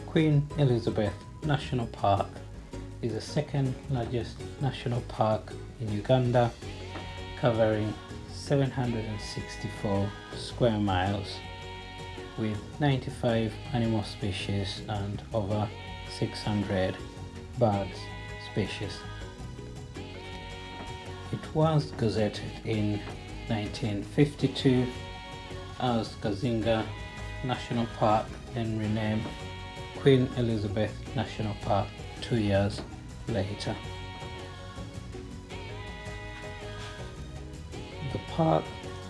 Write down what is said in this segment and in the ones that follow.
Queen Elizabeth National Park is the second largest national park in Uganda, covering 764 square miles with 95 animal species and over 600 bird species. It was gazetted in 1952 as Kazinga National Park, then renamed Queen Elizabeth National Park 2 years later. The park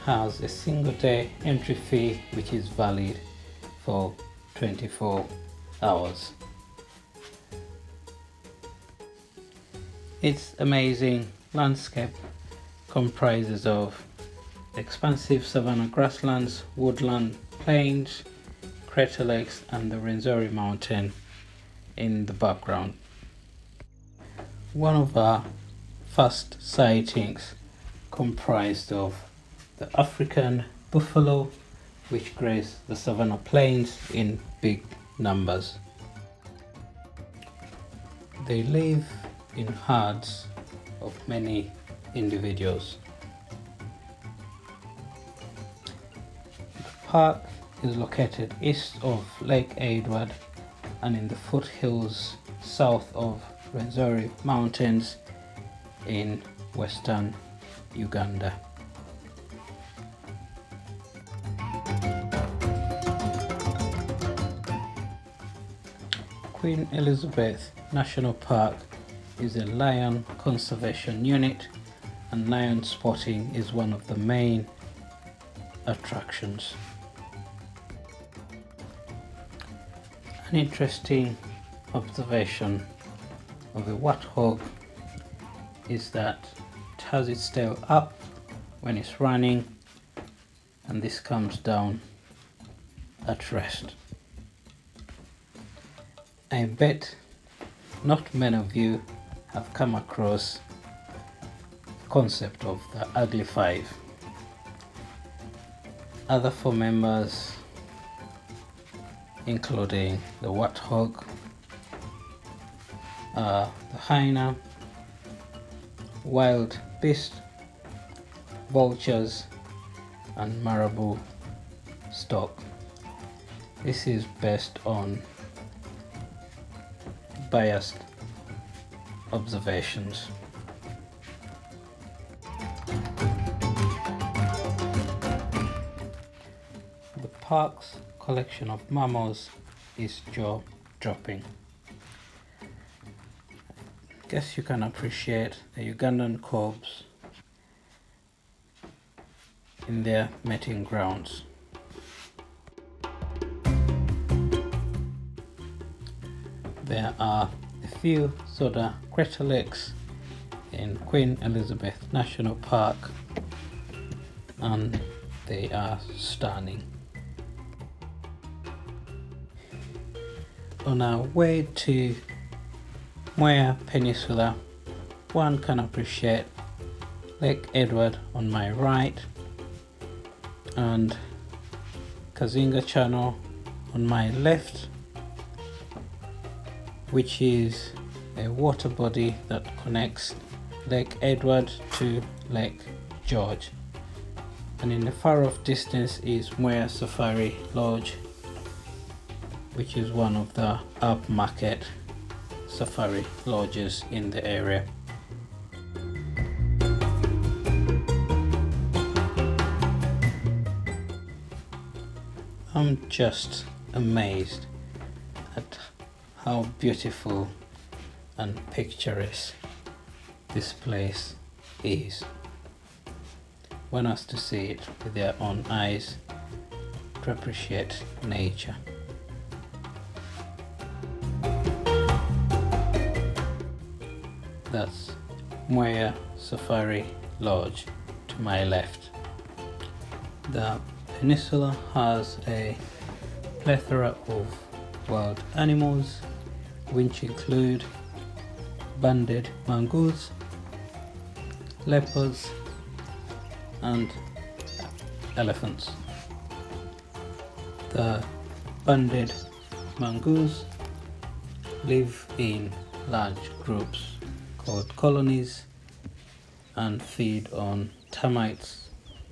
has a single-day entry fee which is valid for 24 hours. Its amazing landscape comprises of expansive savanna grasslands, woodland plains, crater lakes and the Rwenzori mountain in the background. One of our first sightings comprised of the African buffalo, which graze the savanna plains in big numbers. They live in herds of many individuals. The park is located east of Lake Edward and in the foothills south of Rwenzori Mountains in western Uganda. Queen Elizabeth National Park is a lion conservation unit, and lion spotting is one of the main attractions. An interesting observation of the warthog is that it has its tail up when it's running, and this comes down at rest. I bet not many of you have come across the concept of the ugly five. Other four members, including the warthog, the hyena, wild beast, vultures and marabou stock. This is based on biased observations. The park's collection of mammals is jaw-dropping. Guess you can appreciate the Ugandan cobs in their mating grounds. There are a few soda crater lakes in Queen Elizabeth National Park, and they are stunning. On our way to Mwea Peninsula, one can appreciate Lake Edward on my right and Kazinga Channel on my left, which is a water body that connects Lake Edward to Lake George. And in the far off distance is Mwea Safari Lodge, which is one of the upmarket safari lodges in the area. I'm just amazed at how beautiful and picturesque this place is. One has to see it with their own eyes to appreciate nature. That's Mwea Safari Lodge to my left. The peninsula has a plethora of wild animals, which include banded mongoose, leopards and elephants. The banded mongoose live in large groups called colonies and feed on termites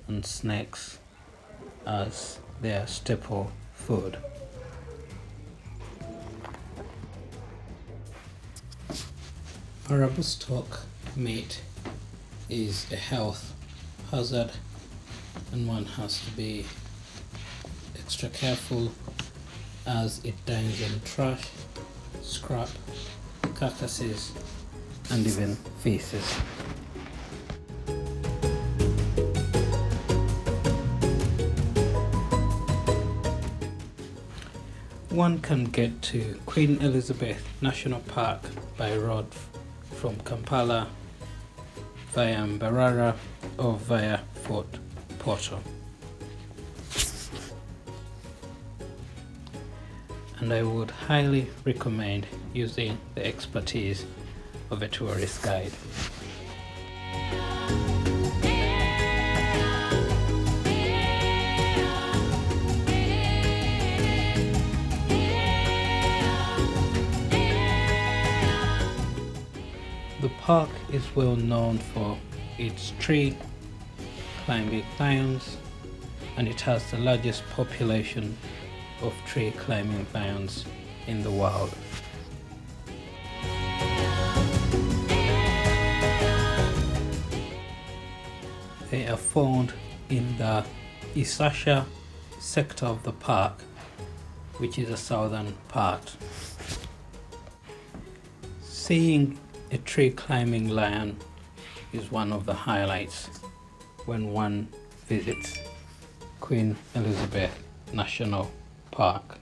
and snakes as their staple food. Marabou stock meat is a health hazard, and one has to be extra careful as it dines on trash, scrap, carcasses, and even feces. One can get to Queen Elizabeth National Park by road from Kampala via Mbarara or via Fort Portal. And I would highly recommend using the expertise of a tourist guide. The park is well known for its tree climbing lions, and it has the largest population of tree climbing lions in the world. They are found in the Isasha sector of the park, which is the southern part. Seeing a tree climbing lion is one of the highlights when one visits Queen Elizabeth National Park.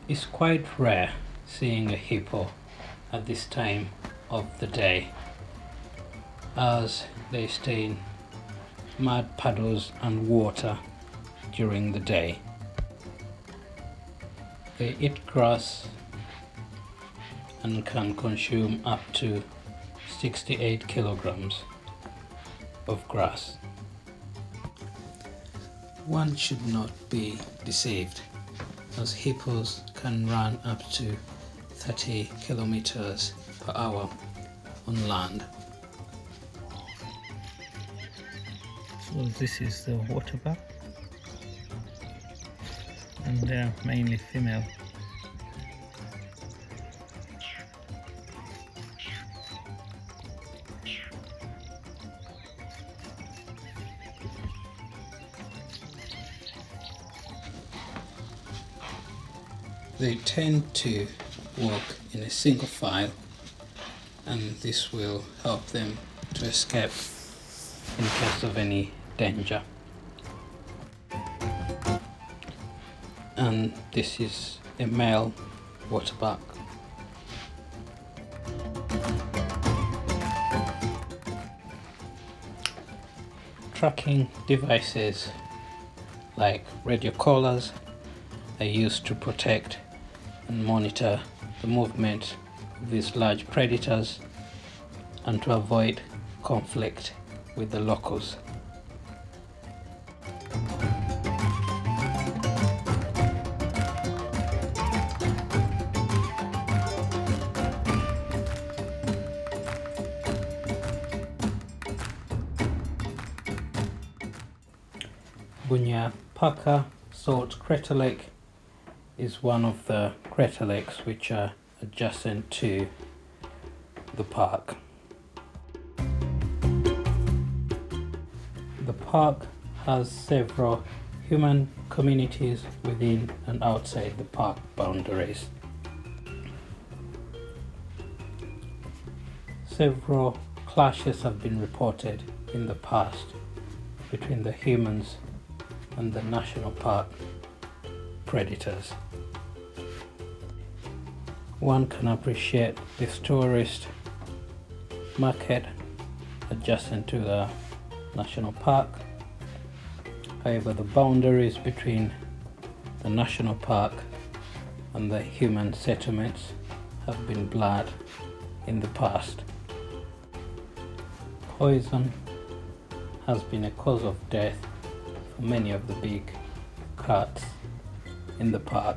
It's quite rare seeing a hippo at this time of the day, as they stay in mud puddles and water during the day. They eat grass and can consume up to 68 kilograms of grass. One should not be deceived, as hippos can run up to 30 kilometers per hour on land. So this is the waterbuck, and they're mainly female. They tend to walk in a single file, and this will help them to escape in case of any danger. And this is a male waterbuck. Tracking devices like radio collars are used to protect and monitor the movement of these large predators and to avoid conflict with the locals. Bunya Paka Salt Crater Lake is one of the crater lakes which are adjacent to the park. The park has several human communities within and outside the park boundaries. Several clashes have been reported in the past between the humans and the national park predators. One can appreciate this tourist market adjacent to the national park. However, the boundaries between the national park and the human settlements have been blurred in the past. Poison has been a cause of death for many of the big cats in the park.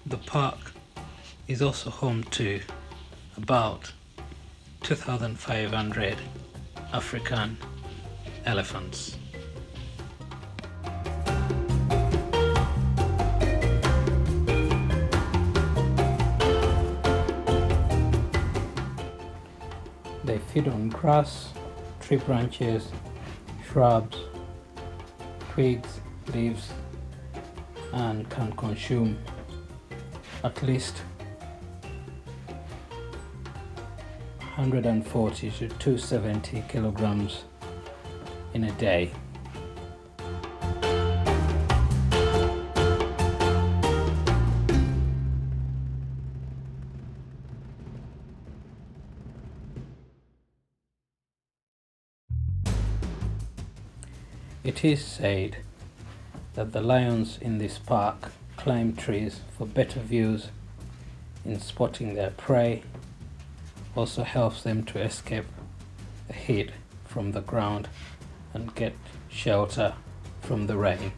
The park is also home to about 2,500 African elephants. They feed on grass, tree branches, shrubs, twigs, leaves, and can consume at least 140 to 270 kilograms in a day. It is said that the lions in this park climb trees for better views in spotting their prey. Also helps them to escape the heat from the ground and get shelter from the rain.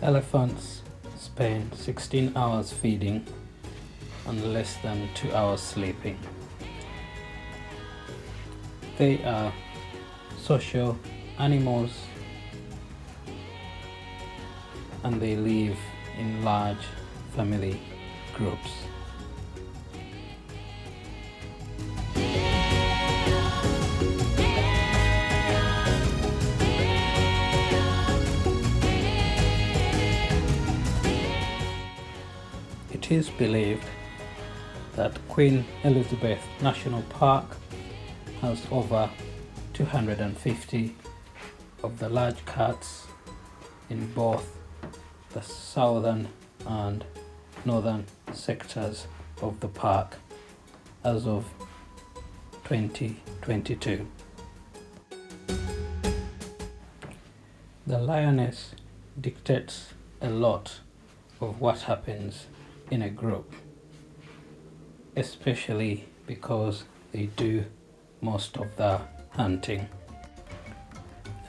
Elephants spend 16 hours feeding and less than 2 hours sleeping. They are social animals and they live in large family groups. It is believed that Queen Elizabeth National Park has over 250 of the large cats in both the southern and northern sectors of the park as of 2022. The lioness dictates a lot of what happens in a group, especially because they do most of the hunting.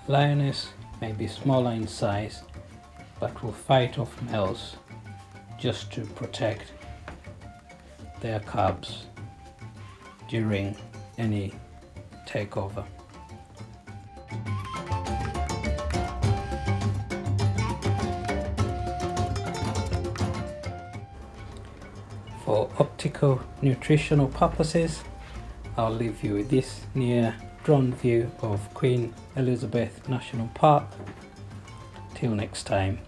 The lioness may be smaller in size but will fight off males just to protect their cubs during any takeover. For optical nutritional purposes, I'll leave you with this near drone view of Queen Elizabeth National Park. Till next time.